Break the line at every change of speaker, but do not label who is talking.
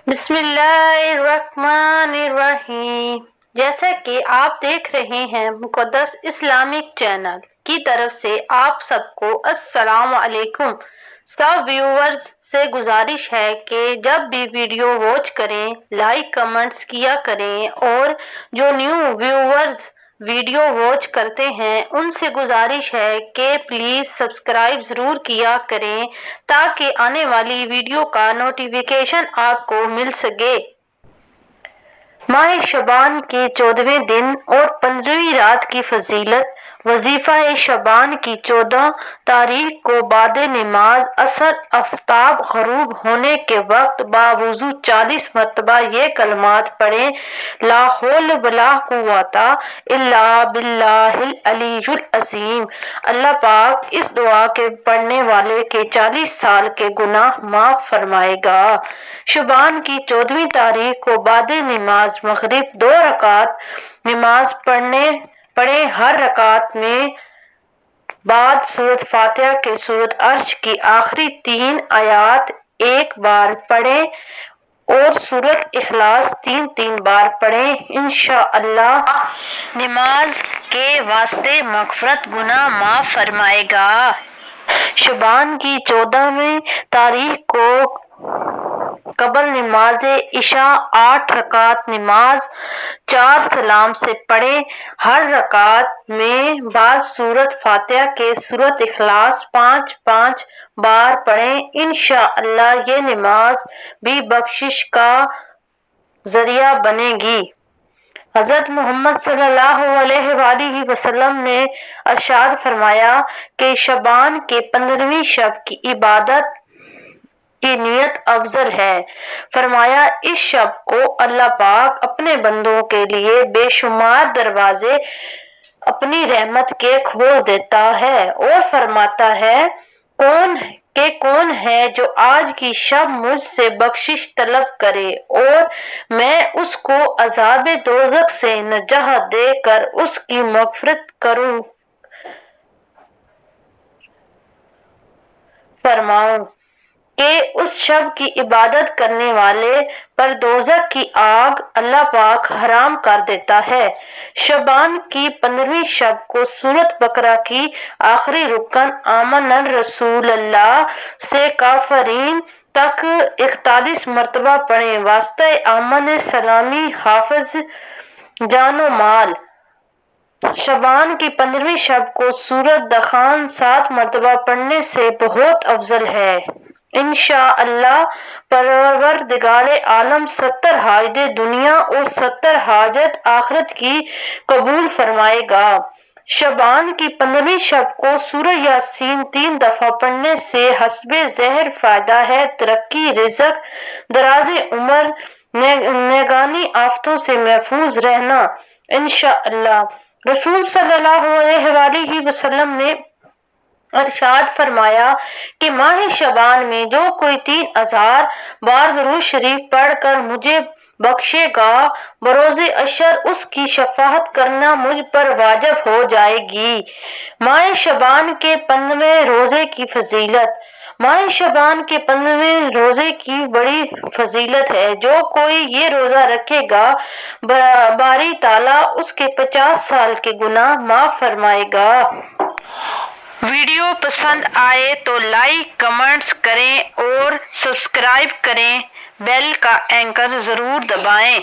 بسم اللہ الرحمن الرحیم۔ جیسا کہ آپ دیکھ رہے ہیں مقدس اسلامک چینل کی طرف سے آپ سب کو السلام علیکم۔ سب ویورز سے گزارش ہے کہ جب بھی ویڈیو واچ کریں لائک کمنٹس کیا کریں، اور جو نیو ویورز ویڈیو واچ کرتے ہیں ان سے گزارش ہے کہ پلیز سبسکرائب ضرور کیا کریں تاکہ آنے والی ویڈیو کا نوٹیفیکیشن آپ کو مل سکے۔ ماہ شعبان کے 14ویں دن اور 15ویں رات کی فضیلت۔ وظیفہ شعبان کی 14 تاریخ کو بعد نماز عصر آفتاب غروب ہونے کے وقت باوضو 40 مرتبہ یہ کلمات پڑھیں: لا حول ولا قوت الا باللہ العلی العظیم۔ اللہ پاک اس دعا کے پڑھنے والے کے 40 سال کے گناہ معاف فرمائے گا۔ شعبان کی 14ویں تاریخ کو بعد نماز مغرب 2 رکعت نماز پڑھیں، ہر رکعت میں بعد سورۃ فاتحہ کے سورۃ عرش کی آخری 3 آیات ایک بار پڑھیں اور سورۃ اخلاص 3 بار پڑھیں۔ انشاءاللہ نماز کے واسطے مغفرت گناہ معاف فرمائے گا۔ شعبان کی 14ویں تاریخ کو قبل نماز عشاء 8 رکعت نماز 4 سلام سے پڑھیں، ہر رکعت میں بعد سورۃ فاتحہ کے سورۃ اخلاص 5 بار پڑھیں۔ انشاءاللہ یہ نماز بھی بخشش کا ذریعہ بنے گی۔ حضرت محمد صلی اللہ علیہ وآلہ وسلم نے ارشاد فرمایا کہ شعبان کے 15ویں شب کی عبادت کی نیت افضل ہے۔ فرمایا اس شب کو اللہ پاک اپنے بندوں کے لیے بے شمار دروازے اپنی رحمت کے کھول دیتا ہے اور فرماتا ہے کون ہے جو آج کی شب مجھ سے بخشش طلب کرے اور میں اس کو عذاب دوزخ سے نجات دے کر اس کی مغفرت کروں۔ فرماؤں کہ اس شب کی عبادت کرنے والے پر دوزخ کی آگ اللہ پاک حرام کر دیتا ہے۔ شعبان کی 15ویں شب کو سورۃ بقرہ کی آخری رکن آمن الرسول اللہ سے کافرین تک 41 مرتبہ پڑھیں۔ واسطہ امن سلامی حافظ جان و مال۔ شعبان کی 15ویں شب کو سورۃ دخان 7 مرتبہ پڑھنے سے بہت افضل ہے۔ انشاءاللہ پروردگار عالم 70 حاجت دنیا اور 70 حاجت آخرت کی قبول فرمائے گا۔ شعبان کی 15ویں شب کو سورہ یاسین 3 دفعہ پڑھنے سے حسب ظاہر فائدہ ہے: ترقی، رزق، دراز عمر، نگہانی آفتوں سے محفوظ رہنا۔ انشاءاللہ رسول صلی اللہ علیہ وآلہ وسلم نے ارشاد فرمایا کہ ماہ شعبان میں جو کوئی 3000 بار درود شریف پڑھ کر مجھے بخشے گا بروز حشر اس کی شفاعت کرنا مجھ پر واجب ہو جائے گی۔ ماہ شعبان کے 15ویں روزے کی فضیلت۔ ماہ شعبان کے 15ویں روزے کی بڑی فضیلت ہے۔ جو کوئی یہ روزہ رکھے گا باری تعالیٰ اس کے 50 سال کے گناہ معاف فرمائے گا۔ ویڈیو پسند آئے تو لائک کمنٹس کریں اور سبسکرائب کریں، بیل کا آئیکن ضرور دبائیں۔